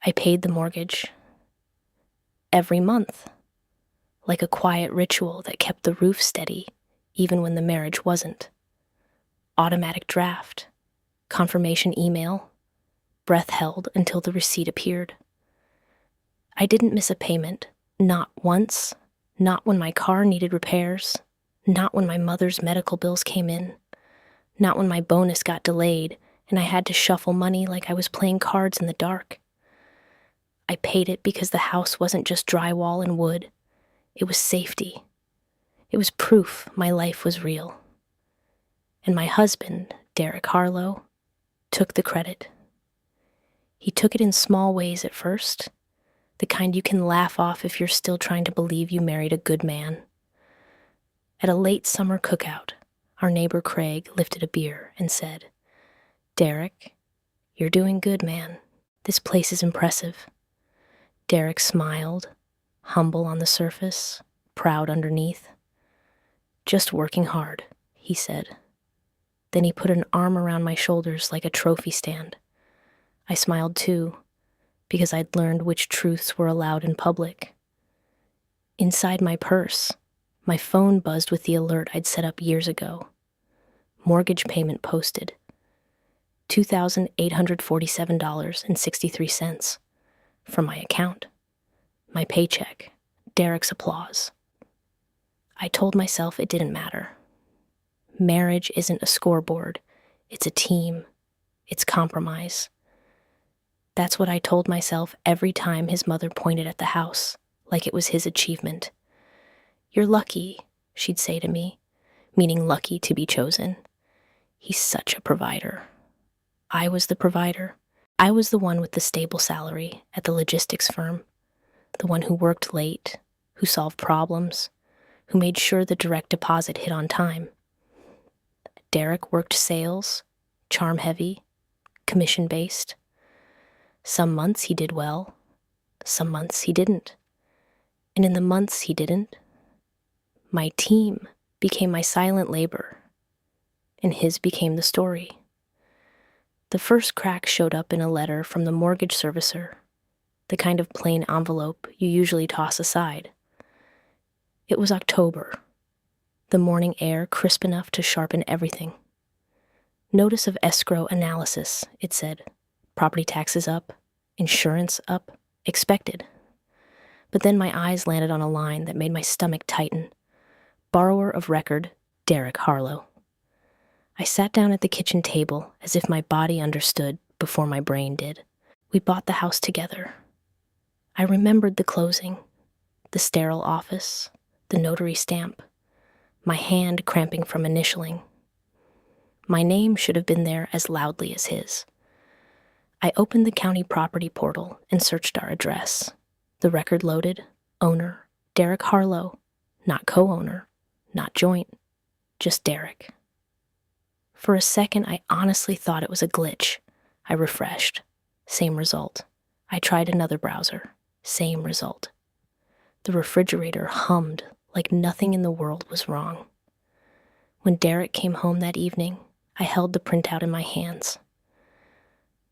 I paid the mortgage every month, like a quiet ritual that kept the roof steady even when the marriage wasn't. Automatic draft, confirmation email, breath held until the receipt appeared. I didn't miss a payment, not once, not when my car needed repairs, not when my mother's medical bills came in, not when my bonus got delayed and I had to shuffle money like I was playing cards in the dark. I paid it because the house wasn't just drywall and wood. It was safety. It was proof my life was real. And my husband, Derek Harlow, took the credit. He took it in small ways at first, the kind you can laugh off if you're still trying to believe you married a good man. At a late summer cookout, our neighbor Craig lifted a beer and said, "Derek, you're doing good, man. This place is impressive." Derek smiled, humble on the surface, proud underneath. "Just working hard," he said. Then he put an arm around my shoulders like a trophy stand. I smiled too, because I'd learned which truths were allowed in public. Inside my purse, my phone buzzed with the alert I'd set up years ago. Mortgage payment posted. $2,847.63 from my account. My paycheck. Derek's applause. I told myself it didn't matter. Marriage isn't a scoreboard. It's a team. It's compromise. That's what I told myself every time his mother pointed at the house, like it was his achievement. "You're lucky," she'd say to me, meaning lucky to be chosen. He's such a provider. I was the provider. I was the one with the stable salary at the logistics firm, the one who worked late, who solved problems, who made sure the direct deposit hit on time. Derek worked sales, charm-heavy, commission-based. Some months he did well, some months he didn't. And in the months he didn't, my team became my silent labor, and his became the story. The first crack showed up in a letter from the mortgage servicer, the kind of plain envelope you usually toss aside. It was October, the morning air crisp enough to sharpen everything. "Notice of escrow analysis," it said. "Property taxes up, insurance up, expected." But then my eyes landed on a line that made my stomach tighten. "Borrower of record, Derek Harlow." I sat down at the kitchen table as if my body understood before my brain did. We bought the house together. I remembered the closing, the sterile office, the notary stamp, my hand cramping from initialing. My name should have been there as loudly as his. I opened the county property portal and searched our address. The record loaded, owner, Derek Harlow, not co-owner, not joint, just Derek. For a second, I honestly thought it was a glitch. I refreshed. Same result. I tried another browser. Same result. The refrigerator hummed like nothing in the world was wrong. When Derek came home that evening, I held the printout in my hands.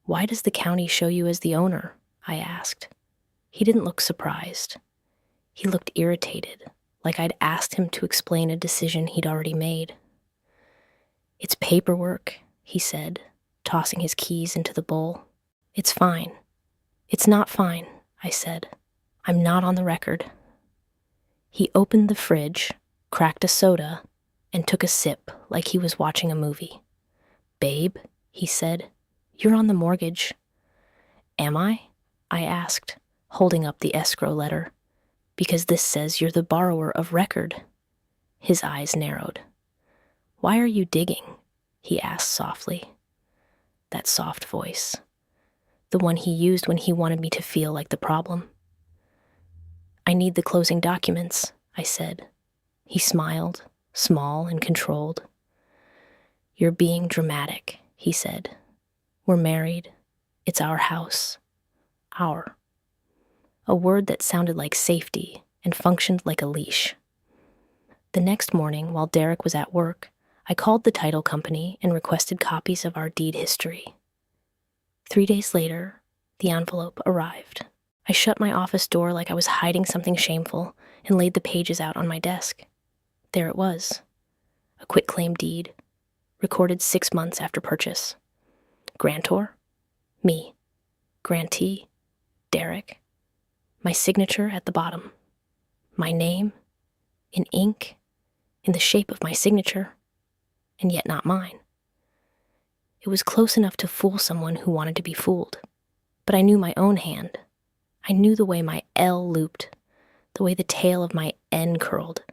"Why does the county show you as the owner?" I asked. He didn't look surprised. He looked irritated, like I'd asked him to explain a decision he'd already made. "It's paperwork," he said, tossing his keys into the bowl. "It's fine." "It's not fine," I said. "I'm not on the record." He opened the fridge, cracked a soda, and took a sip like he was watching a movie. "Babe," he said, "you're on the mortgage." "Am I?" I asked, holding up the escrow letter. "Because this says you're the borrower of record." His eyes narrowed. "Why are you digging?" he asked softly. That soft voice. The one he used when he wanted me to feel like the problem. "I need the closing documents," I said. He smiled, small and controlled. "You're being dramatic," he said. "We're married. It's our house. Our." A word that sounded like safety and functioned like a leash. The next morning, while Derek was at work, I called the title company and requested copies of our deed history. 3 days later, The envelope arrived. I shut my office door like I was hiding something shameful and laid the pages out on my desk. There it was. A quitclaim deed, recorded 6 months after purchase. Grantor? Me. Grantee? Derek. My signature at the bottom. My name? In ink? In the shape of my signature? And yet not mine. It was close enough to fool someone who wanted to be fooled. But I knew my own hand. I knew the way my L looped, the way the tail of my N curled.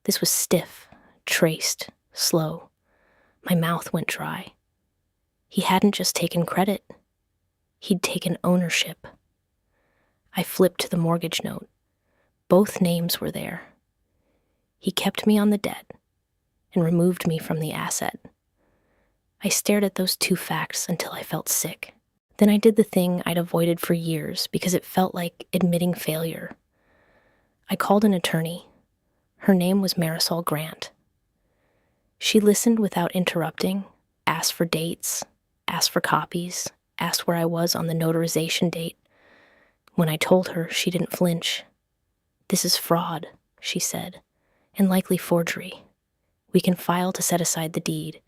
This was stiff, traced, slow. My mouth went dry. He hadn't just taken credit. He'd taken ownership. I flipped to the mortgage note. Both names were there. He kept me on the debt and removed me from the asset. I stared at those two facts until I felt sick. Then I did the thing I'd avoided for years because it felt like admitting failure. I called an attorney. Her name was Marisol Grant. She listened without interrupting, asked for dates, asked for copies, asked where I was on the notarization date. When I told her, she didn't flinch. "This is fraud," she said, "and likely forgery. We can file to set aside the deed.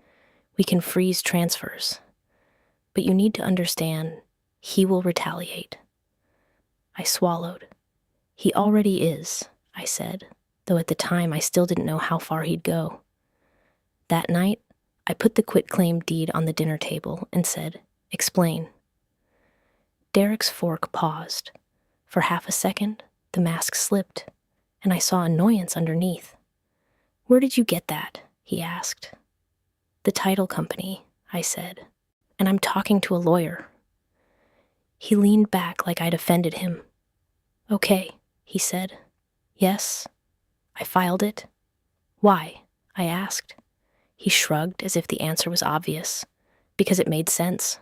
We can freeze transfers. But you need to understand, he will retaliate." I swallowed. "He already is," I said, though at the time I still didn't know how far he'd go. That night, I put the quitclaim deed on the dinner table and said, "Explain." Derek's fork paused. For half a second, the mask slipped, and I saw annoyance underneath. "Where did you get that?" he asked. "The title company," I said, "and I'm talking to a lawyer." He leaned back like I'd offended him. "Okay," he said. "Yes, I filed it." "Why?" I asked. He shrugged as if the answer was obvious, because it made sense.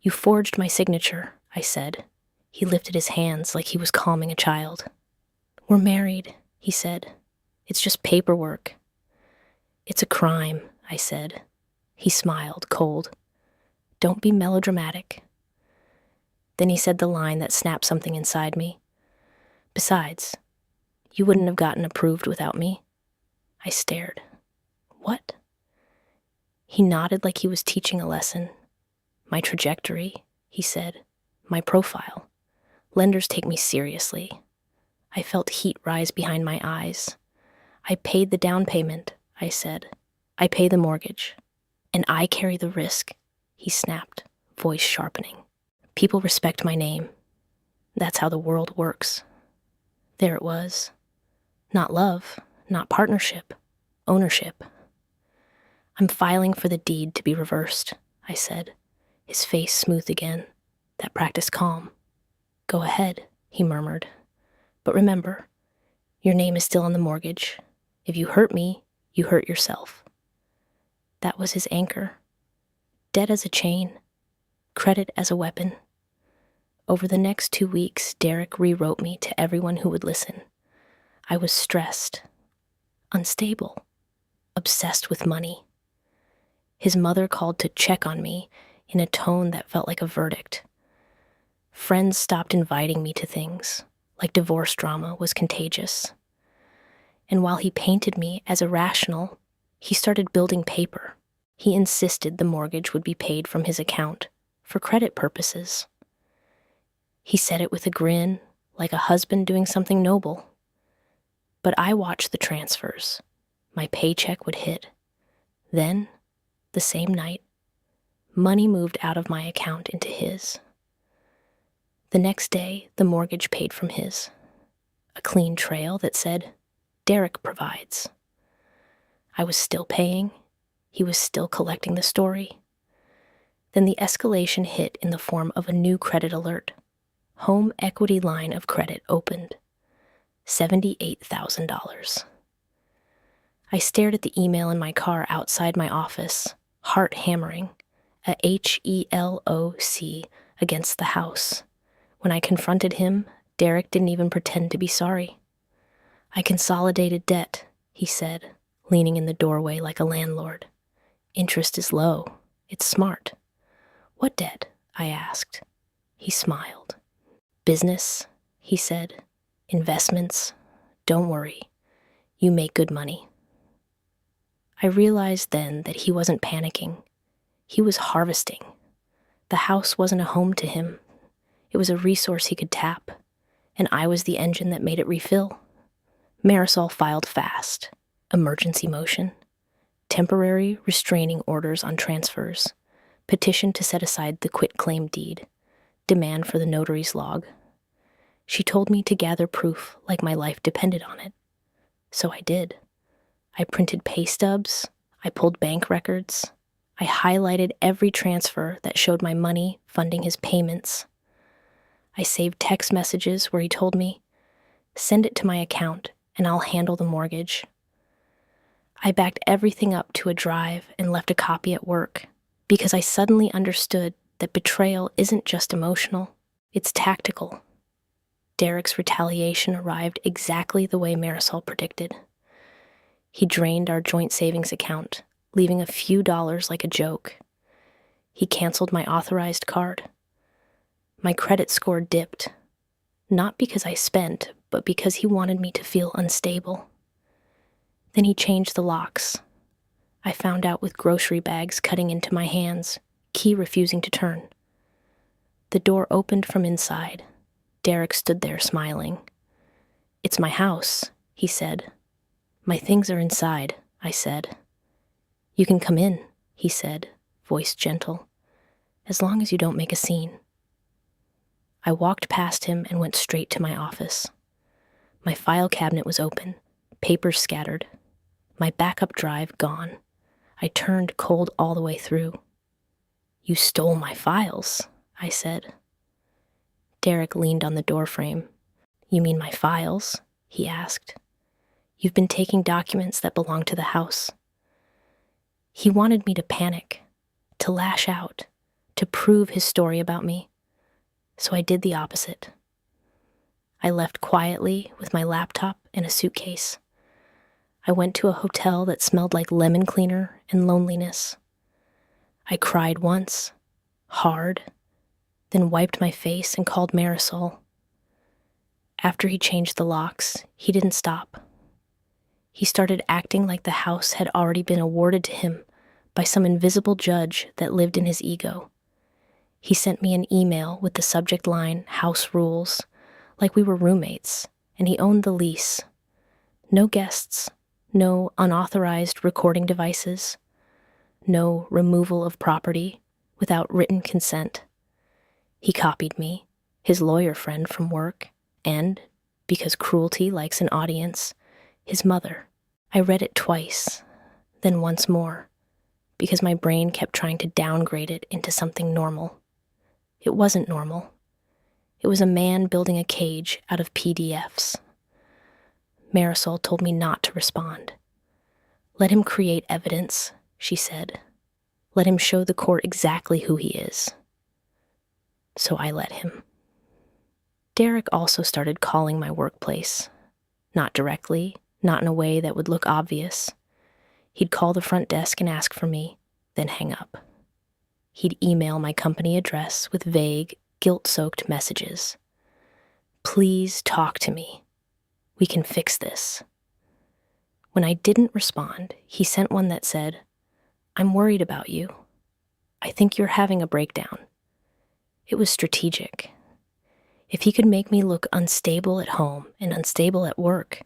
"You forged my signature," I said. He lifted his hands like he was calming a child. "We're married," he said. "It's just paperwork." "It's a crime," I said. He smiled, cold. "Don't be melodramatic." Then he said the line that snapped something inside me. "Besides, you wouldn't have gotten approved without me." I stared. "What?" He nodded like he was teaching a lesson. "My trajectory," he said. "My profile. Lenders take me seriously." I felt heat rise behind my eyes. "I paid the down payment," I said. "I pay the mortgage. And I carry the risk," he snapped, voice sharpening. "People respect my name. That's how the world works." There it was. Not love, not partnership, ownership. "I'm filing for the deed to be reversed," I said, his face smooth again, that practiced calm. "Go ahead," he murmured. "But remember, your name is still on the mortgage. If you hurt me, you hurt yourself." That was his anchor. Debt as a chain, credit as a weapon. Over the next 2 weeks, Derek rewrote me to everyone who would listen. I was stressed, unstable, obsessed with money. His mother called to check on me in a tone that felt like a verdict. Friends stopped inviting me to things, like divorce drama was contagious. And while he painted me as irrational, he started building paper. He insisted the mortgage would be paid from his account for credit purposes. He said it with a grin, like a husband doing something noble. But I watched the transfers. My paycheck would hit. Then, the same night, money moved out of my account into his. The next day, the mortgage paid from his. A clean trail that said, "Derek provides." I was still paying. He was still collecting the story. Then the escalation hit in the form of a new credit alert. Home equity line of credit opened. $78,000. I stared at the email in my car outside my office, heart hammering, a HELOC against the house. When I confronted him, Derek didn't even pretend to be sorry. "I consolidated debt," he said, leaning in the doorway like a landlord. "Interest is low. It's smart." "What debt?" I asked. He smiled. Business, he said. Investments. Don't worry. You make good money. I realized then that he wasn't panicking. He was harvesting. The house wasn't a home to him. It was a resource he could tap, and I was the engine that made it refill. Marisol filed fast. Emergency motion. Temporary restraining orders on transfers. Petition to set aside the quitclaim deed. Demand for the notary's log. She told me to gather proof like my life depended on it. So I did. I printed pay stubs. I pulled bank records. I highlighted every transfer that showed my money funding his payments. I saved text messages where he told me, "Send it to my account and I'll handle the mortgage." I backed everything up to a drive and left a copy at work because I suddenly understood that betrayal isn't just emotional, it's tactical. Derek's retaliation arrived exactly the way Marisol predicted. He drained our joint savings account, leaving a few dollars like a joke. He canceled my authorized card. My credit score dipped, not because I spent, but because he wanted me to feel unstable. Then he changed the locks. I found out with grocery bags cutting into my hands, key refusing to turn. The door opened from inside. Derek stood there smiling. "It's my house," he said. "My things are inside," I said. "You can come in," he said, voice gentle, "as long as you don't make a scene." I walked past him and went straight to my office. My file cabinet was open, papers scattered. My backup drive gone. I turned cold all the way through. "You stole my files," I said. Derek leaned on the doorframe. "You mean my files?" he asked. "You've been taking documents that belong to the house." He wanted me to panic, to lash out, to prove his story about me. So I did the opposite. I left quietly with my laptop and a suitcase. I went to a hotel that smelled like lemon cleaner and loneliness. I cried once, hard, then wiped my face and called Marisol. After he changed the locks, he didn't stop. He started acting like the house had already been awarded to him by some invisible judge that lived in his ego. He sent me an email with the subject line, "House Rules," like we were roommates, and he owned the lease. No guests, no unauthorized recording devices, no removal of property without written consent. He copied me, his lawyer friend from work, and, because cruelty likes an audience, his mother. I read it twice, then once more, because my brain kept trying to downgrade it into something normal. It wasn't normal. It was a man building a cage out of PDFs. Marisol told me not to respond. "Let him create evidence," she said. "Let him show the court exactly who he is." So I let him. Derek also started calling my workplace. Not directly, not in a way that would look obvious. He'd call the front desk and ask for me, then hang up. He'd email my company address with vague, guilt-soaked messages. "Please talk to me. We can fix this." When I didn't respond, he sent one that said, "I'm worried about you. I think you're having a breakdown." It was strategic. If he could make me look unstable at home and unstable at work,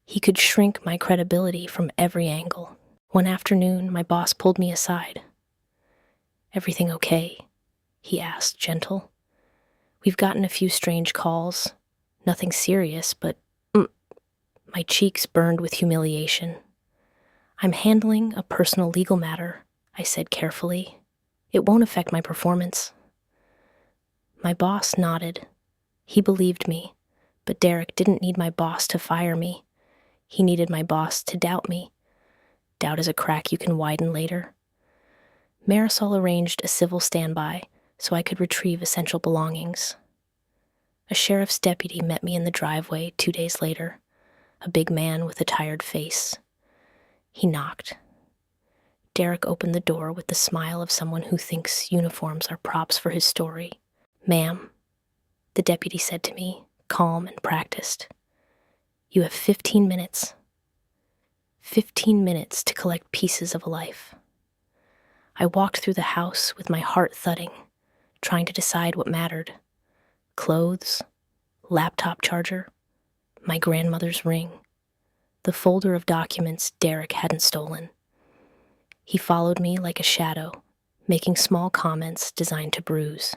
he could shrink my credibility from every angle. One afternoon, my boss pulled me aside. "Everything okay?" he asked, gentle. "We've gotten a few strange calls. Nothing serious, but my cheeks burned with humiliation. "I'm handling a personal legal matter," I said carefully. "It won't affect my performance." My boss nodded. He believed me, but Derek didn't need my boss to fire me. He needed my boss to doubt me. Doubt is a crack you can widen later. Marisol arranged a civil standby so I could retrieve essential belongings. A sheriff's deputy met me in the driveway 2 days later, a big man with a tired face. He knocked. Derek opened the door with the smile of someone who thinks uniforms are props for his story. "Ma'am," the deputy said to me, calm and practiced. "You have 15 minutes. 15 minutes to collect pieces of a life." I walked through the house with my heart thudding, trying to decide what mattered. Clothes, laptop charger, my grandmother's ring, the folder of documents Derek hadn't stolen. He followed me like a shadow, making small comments designed to bruise.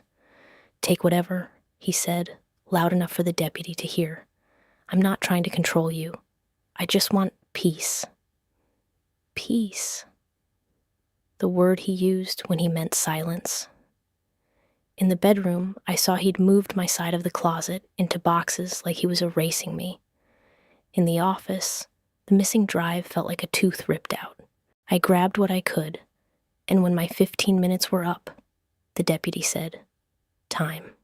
"Take whatever," he said, loud enough for the deputy to hear. "I'm not trying to control you. I just want peace." Peace. The word he used when he meant silence. In the bedroom, I saw he'd moved my side of the closet into boxes like he was erasing me. In the office, the missing drive felt like a tooth ripped out. I grabbed what I could, and when my 15 minutes were up, the deputy said, "Time."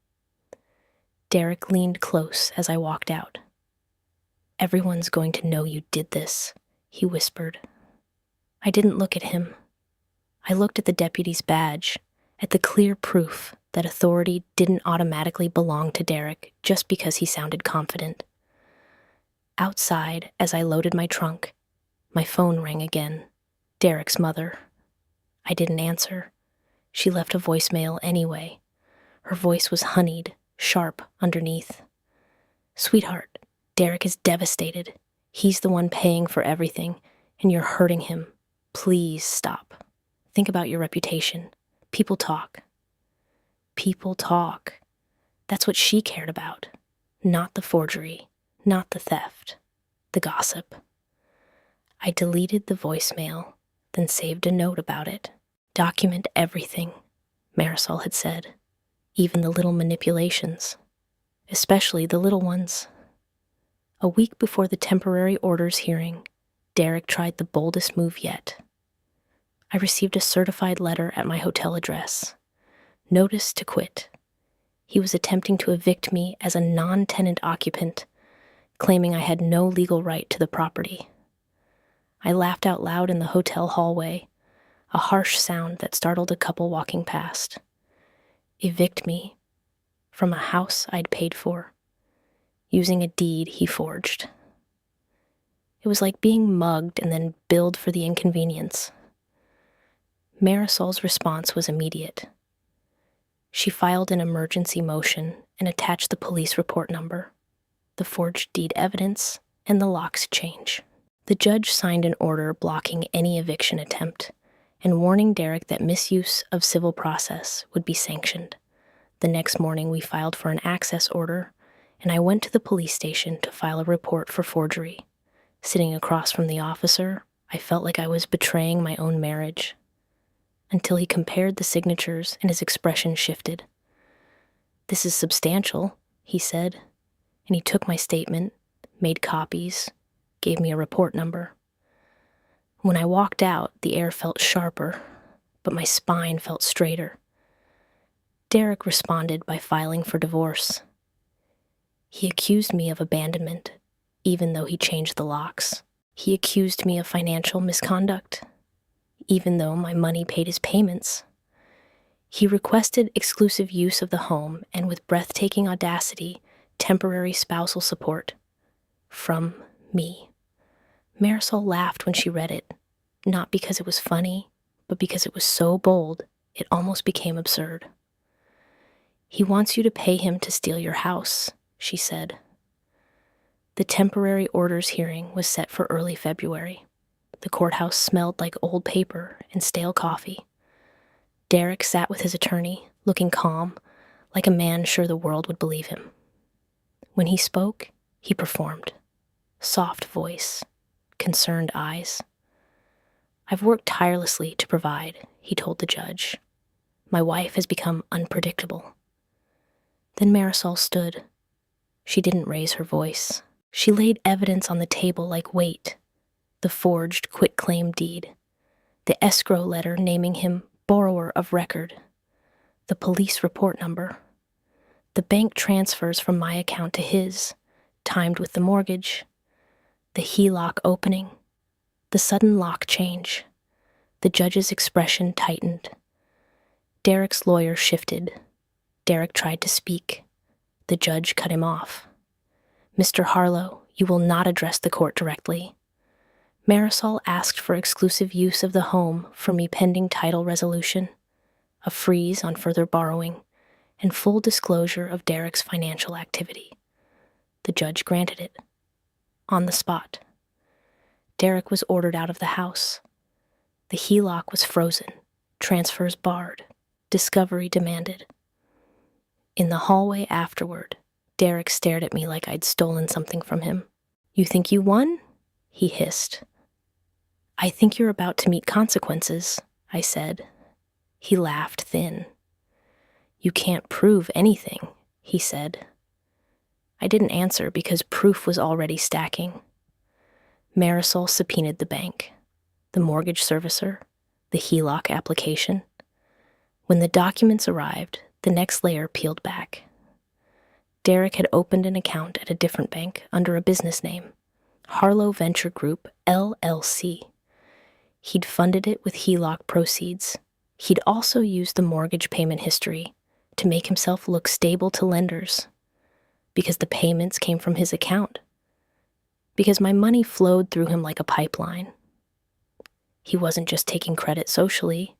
Derek leaned close as I walked out. "Everyone's going to know you did this," he whispered. I didn't look at him. I looked at the deputy's badge, at the clear proof that authority didn't automatically belong to Derek just because he sounded confident. Outside, as I loaded my trunk, my phone rang again. Derek's mother. I didn't answer. She left a voicemail anyway. Her voice was honeyed, sharp underneath. "Sweetheart, Derek is devastated. He's the one paying for everything, and you're hurting him. Please stop. Think about your reputation. People talk." People talk. That's what she cared about. Not the forgery, not the theft, the gossip. I deleted the voicemail, then saved a note about it. "Document everything," Marisol had said, "even the little manipulations, especially the little ones." A week before the temporary orders hearing, Derek tried the boldest move yet. I received a certified letter at my hotel address. Notice to quit. He was attempting to evict me as a non-tenant occupant, claiming I had no legal right to the property. I laughed out loud in the hotel hallway, a harsh sound that startled a couple walking past. Evict me from a house I'd paid for, using a deed he forged. It was like being mugged and then billed for the inconvenience. Marisol's response was immediate. She filed an emergency motion and attached the police report number, the forged deed evidence, and the locks change. The judge signed an order blocking any eviction attempt and warning Derek that misuse of civil process would be sanctioned. The next morning, we filed for an access order, and I went to the police station to file a report for forgery. Sitting across from the officer, I felt like I was betraying my own marriage. Until he compared the signatures and his expression shifted. "This is substantial," he said, and he took my statement, made copies, gave me a report number. When I walked out, the air felt sharper, but my spine felt straighter. Derek responded by filing for divorce. He accused me of abandonment, even though he changed the locks. He accused me of financial misconduct, even though my money paid his payments. He requested exclusive use of the home and, with breathtaking audacity, temporary spousal support. From me. Marisol laughed when she read it, not because it was funny, but because it was so bold, it almost became absurd. "He wants you to pay him to steal your house," she said. The temporary orders hearing was set for early February. The courthouse smelled like old paper and stale coffee. Derek sat with his attorney, looking calm, like a man sure the world would believe him. When he spoke, he performed. Soft voice, concerned eyes. "I've worked tirelessly to provide," he told the judge. "My wife has become unpredictable." Then Marisol stood. She didn't raise her voice. She laid evidence on the table like weight. The forged quitclaim deed, the escrow letter naming him borrower of record, the police report number, the bank transfers from my account to his, timed with the mortgage, the HELOC opening, the sudden lock change. The judge's expression tightened. Derek's lawyer shifted. Derek tried to speak. The judge cut him off. "Mr. Harlow, you will not address the court directly. Marisol asked for exclusive use of the home for me pending title resolution, a freeze on further borrowing, and full disclosure of Derek's financial activity." The judge granted it. On the spot. Derek was ordered out of the house. The HELOC was frozen, transfers barred, discovery demanded. In the hallway afterward, Derek stared at me like I'd stolen something from him. "You think you won?" he hissed. "I think you're about to meet consequences," I said. He laughed thin. "You can't prove anything," he said. I didn't answer because proof was already stacking. Marisol subpoenaed the bank, the mortgage servicer, the HELOC application. When the documents arrived, the next layer peeled back. Derek had opened an account at a different bank under a business name, Harlow Venture Group, LLC. He'd funded it with HELOC proceeds. He'd also used the mortgage payment history to make himself look stable to lenders, because the payments came from his account, because my money flowed through him like a pipeline. He wasn't just taking credit socially,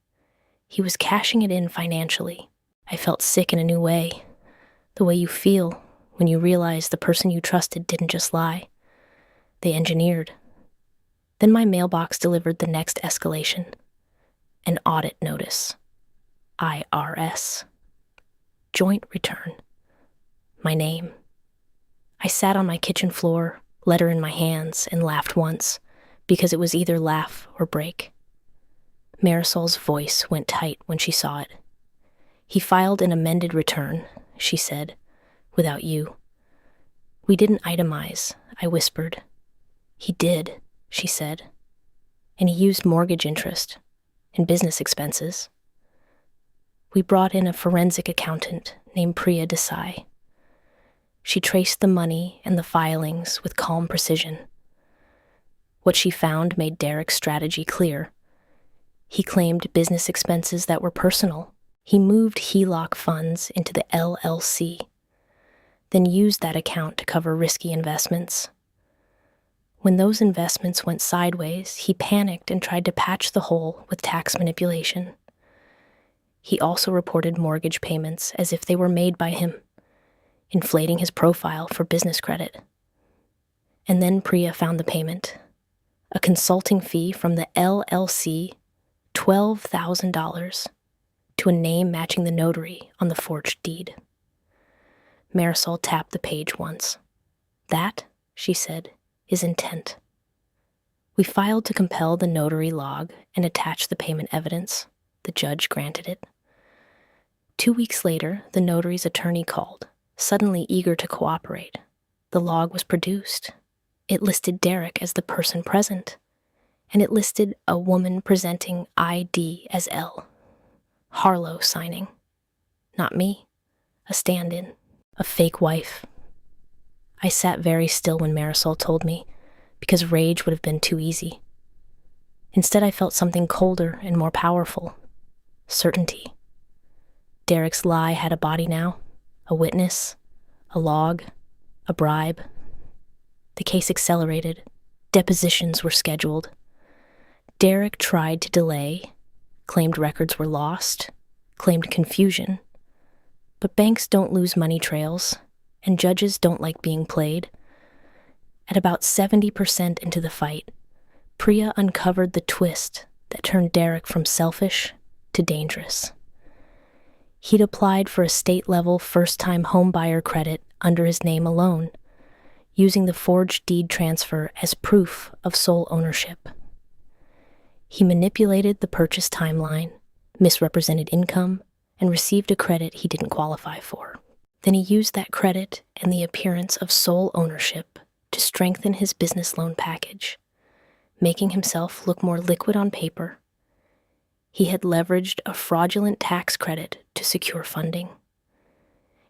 he was cashing it in financially. I felt sick in a new way, the way you feel when you realize the person you trusted didn't just lie. They engineered. Then my mailbox delivered the next escalation, an audit notice, IRS, joint return, my name. I sat on my kitchen floor, letter in my hands, and laughed once, because it was either laugh or break. Marisol's voice went tight when she saw it. "He filed an amended return," she said, "without you." "We didn't itemize," I whispered. "He did," she said. "And he used mortgage interest and business expenses." We brought in a forensic accountant named Priya Desai. She traced the money and the filings with calm precision. What she found made Derek's strategy clear. He claimed business expenses that were personal. He moved HELOC funds into the LLC, then used that account to cover risky investments. When those investments went sideways, he panicked and tried to patch the hole with tax manipulation. He also reported mortgage payments as if they were made by him, inflating his profile for business credit. And then Priya found the payment, a consulting fee from the LLC, $12,000, to a name matching the notary on the forged deed. Marisol tapped the page once. "That," she said, "is intent." We filed to compel the notary log and attach the payment evidence. The judge granted it. 2 weeks later, the notary's attorney called, suddenly eager to cooperate. The log was produced. It listed Derek as the person present, and it listed a woman presenting ID as L. Harlow signing. Not me. A stand-in. A fake wife. I sat very still when Marisol told me, because rage would have been too easy. Instead, I felt something colder and more powerful. Certainty. Derek's lie had a body now, a witness, a log, a bribe. The case accelerated. Depositions were scheduled. Derek tried to delay, claimed records were lost, claimed confusion. But banks don't lose money trails, and judges don't like being played. At about 70% into the fight, Priya uncovered the twist that turned Derek from selfish to dangerous. He'd applied for a state-level first-time homebuyer credit under his name alone, using the forged deed transfer as proof of sole ownership. He manipulated the purchase timeline, misrepresented income, and received a credit he didn't qualify for. Then he used that credit and the appearance of sole ownership to strengthen his business loan package, making himself look more liquid on paper. He had leveraged a fraudulent tax credit to secure funding.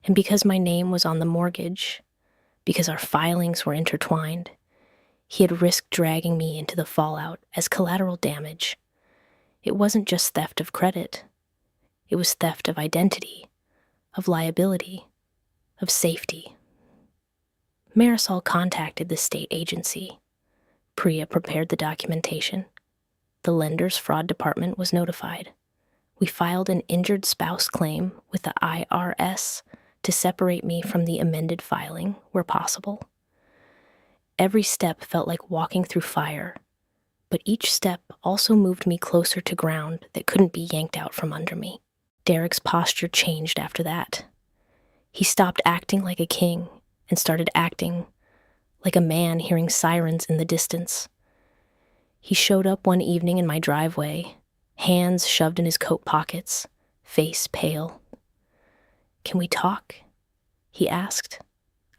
And because my name was on the mortgage, because our filings were intertwined, he had risked dragging me into the fallout as collateral damage. It wasn't just theft of credit. It was theft of identity, of liability, of safety. Marisol contacted the state agency. Priya prepared the documentation. The lender's fraud department was notified. We filed an injured spouse claim with the IRS to separate me from the amended filing where possible. Every step felt like walking through fire, but each step also moved me closer to ground that couldn't be yanked out from under me. Derek's posture changed after that. He stopped acting like a king and started acting like a man hearing sirens in the distance. He showed up one evening in my driveway, hands shoved in his coat pockets, face pale. "Can we talk?" he asked.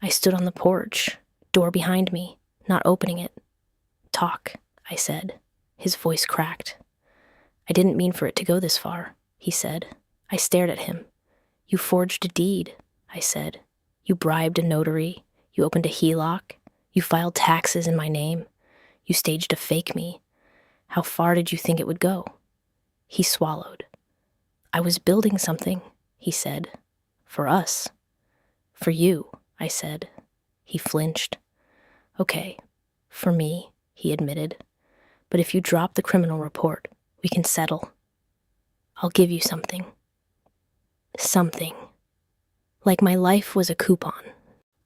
I stood on the porch, door behind me, not opening it. "Talk," I said. His voice cracked. "I didn't mean for it to go this far," he said. I stared at him. "You forged a deed," I said. "You bribed a notary. You opened a HELOC. You filed taxes in my name. You staged a fake me. How far did you think it would go?" He swallowed. "I was building something," he said. "For us." "For you," I said. He flinched. "Okay, for me," he admitted. "But if you drop the criminal report, we can settle. I'll give you something." Something. Like my life was a coupon.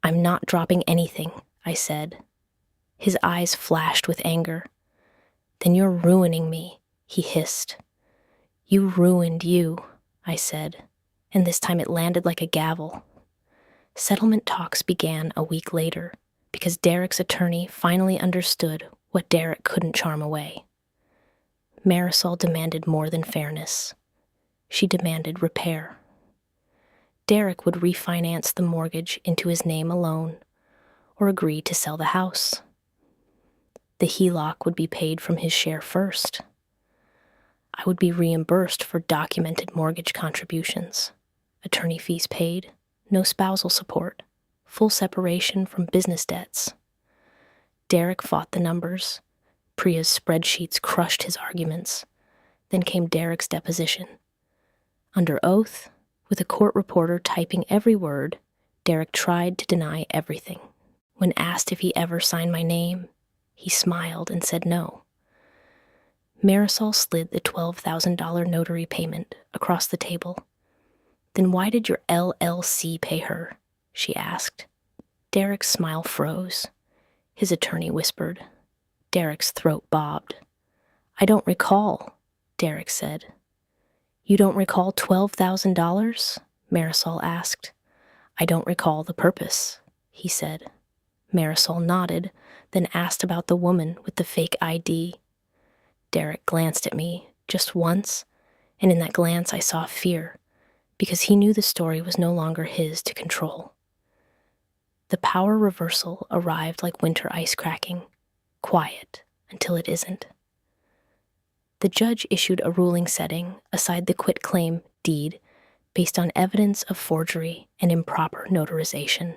"I'm not dropping anything," I said. His eyes flashed with anger. "Then you're ruining me," he hissed. "You ruined you," I said, and this time it landed like a gavel. Settlement talks began a week later because Derek's attorney finally understood what Derek couldn't charm away. Marisol demanded more than fairness. She demanded repair. Derek would refinance the mortgage into his name alone or agree to sell the house. The HELOC would be paid from his share first. I would be reimbursed for documented mortgage contributions, attorney fees paid, no spousal support, full separation from business debts. Derek fought the numbers. Priya's spreadsheets crushed his arguments. Then came Derek's deposition. Under oath, with a court reporter typing every word, Derek tried to deny everything. When asked if he ever signed my name, he smiled and said no. Marisol slid the $12,000 notary payment across the table. "Then why did your LLC pay her?" she asked. Derek's smile froze. His attorney whispered. Derek's throat bobbed. "I don't recall," Derek said. "You don't recall $12,000? Marisol asked. "I don't recall the purpose," he said. Marisol nodded, then asked about the woman with the fake ID. Derek glanced at me just once, and in that glance I saw fear, because he knew the story was no longer his to control. The power reversal arrived like winter ice cracking, quiet until it isn't. The judge issued a ruling setting aside the quitclaim deed based on evidence of forgery and improper notarization.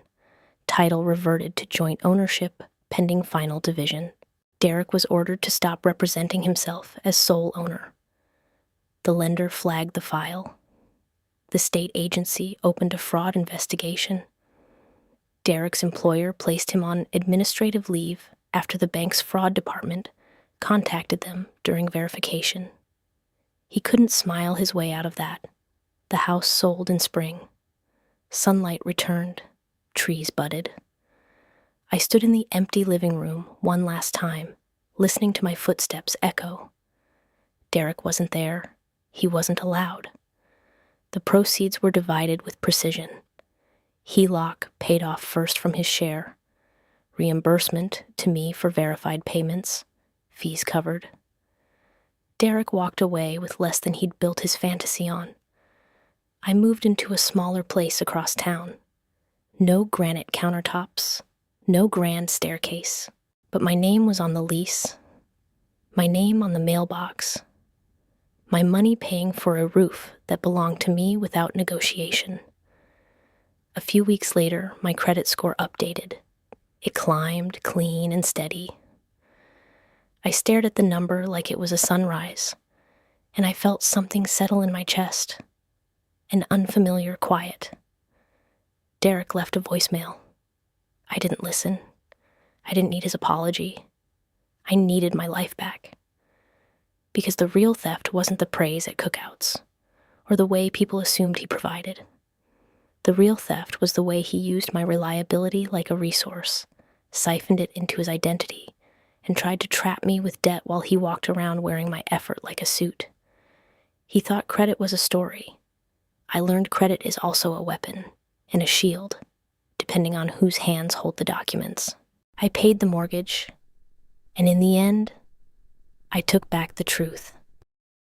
Title reverted to joint ownership pending final division. Derek was ordered to stop representing himself as sole owner. The lender flagged the file. The state agency opened a fraud investigation. Derek's employer placed him on administrative leave after the bank's fraud department contacted them during verification. He couldn't smile his way out of that. The house sold in spring. Sunlight returned. Trees budded. I stood in the empty living room one last time, listening to my footsteps echo. Derek wasn't there. He wasn't allowed. The proceeds were divided with precision. HELOC paid off first from his share. Reimbursement to me for verified payments. Fees covered. Derek walked away with less than he'd built his fantasy on. I moved into a smaller place across town. No granite countertops, no grand staircase, but my name was on the lease, my name on the mailbox, my money paying for a roof that belonged to me without negotiation. A few weeks later, my credit score updated. It climbed clean and steady. I stared at the number like it was a sunrise, and I felt something settle in my chest, an unfamiliar quiet. Derek left a voicemail. I didn't listen. I didn't need his apology. I needed my life back. Because the real theft wasn't the praise at cookouts, or the way people assumed he provided. The real theft was the way he used my reliability like a resource, siphoned it into his identity, and tried to trap me with debt while he walked around wearing my effort like a suit. He thought credit was a story. I learned credit is also a weapon, and a shield, depending on whose hands hold the documents. I paid the mortgage, and in the end, I took back the truth.